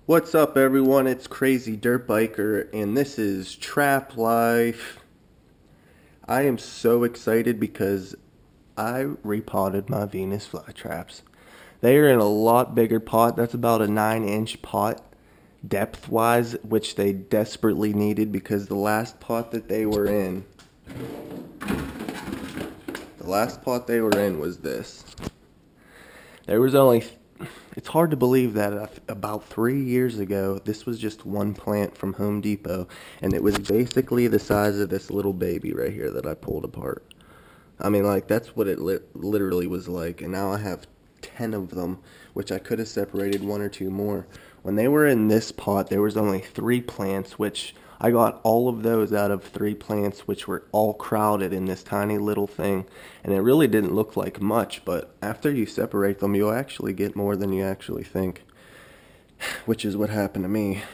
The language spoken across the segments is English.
What's up, everyone? It's Crazy Dirt Biker, and this is Traplife. I am so excited because I repotted my Venus flytraps. They are in a lot bigger pot. That's about a 9-inch pot depth-wise, which they desperately needed because the last pot they were in was this. There was only It's hard to believe that about 3 years ago, this was just one plant from Home Depot, and it was basically the size of this little baby right here that I pulled apart. I mean, like, that's what it literally was like, and now I have 10 of them, which I could have separated one or two more. When they were in this pot, there was only 3 plants, which I got all of those out of 3 plants, which were all crowded in this tiny little thing, and it really didn't look like much, but after you separate them, you'll actually get more than you actually think, which is what happened to me.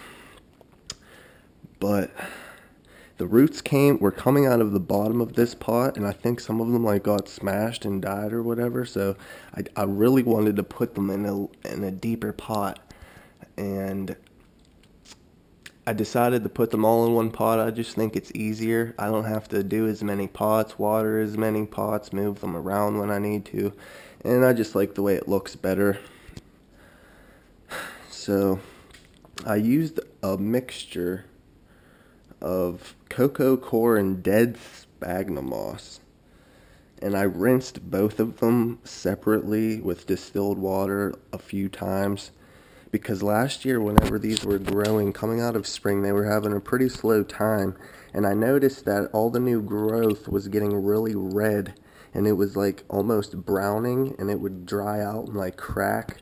But the roots were coming out of the bottom of this pot, and I think some of them like got smashed and died or whatever, so I really wanted to put them in a deeper pot, and I decided to put them all in one pot. I just think it's easier. I don't have to do as many pots, water as many pots, move them around when I need to, and I just like the way it looks better. So I used a mixture of cocoa coir and dead sphagnum moss, and I rinsed both of them separately with distilled water a few times, because last year whenever these were growing, coming out of spring, they were having a pretty slow time, and I noticed that all the new growth was getting really red, and it was like almost browning, and it would dry out and like crack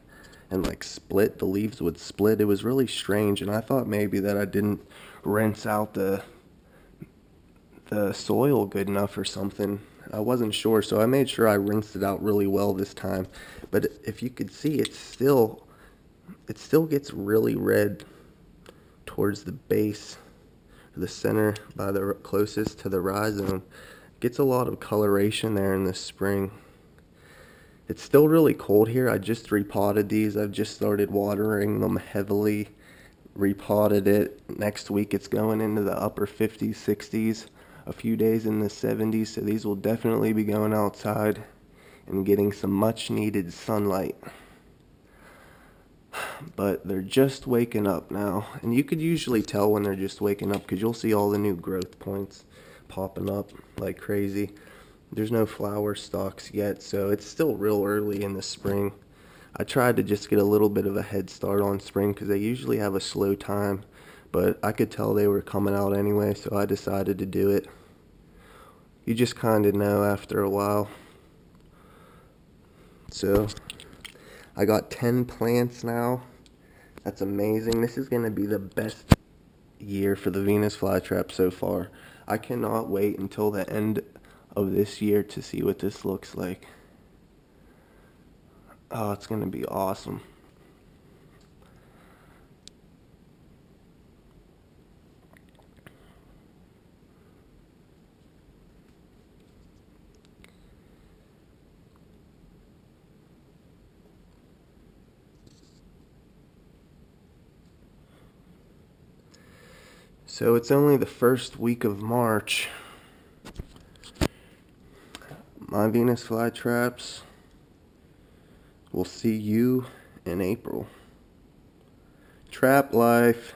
and like split. The leaves would split. It was really strange, and I thought maybe that I didn't rinse out the soil good enough or something. I wasn't sure, so I made sure I rinsed it out really well this time. But if you could see, it still gets really red towards the base, the center, by the closest to the rhizome. Gets a lot of coloration there in the spring. It's still really cold here. I just repotted these. I've just started watering them heavily. Repotted it. Next week it's going into the upper 50s, 60s. A few days in the 70s, so these will definitely be going outside and getting some much needed sunlight. But they're just waking up now, and you could usually tell when they're just waking up because you'll see all the new growth points popping up like crazy. There's no flower stalks yet, so it's still real early in the spring. I tried to just get a little bit of a head start on spring because they usually have a slow time, but I could tell they were coming out anyway, so I decided to do it. You just kind of know after a while. So I got 10 plants now. That's amazing. This is going to be the best year for the Venus flytrap so far. I cannot wait until the end of this year to see what this looks like. Oh, it's going to be awesome. So it's only the first week of March. My Venus flytraps will see you in April. Trap life.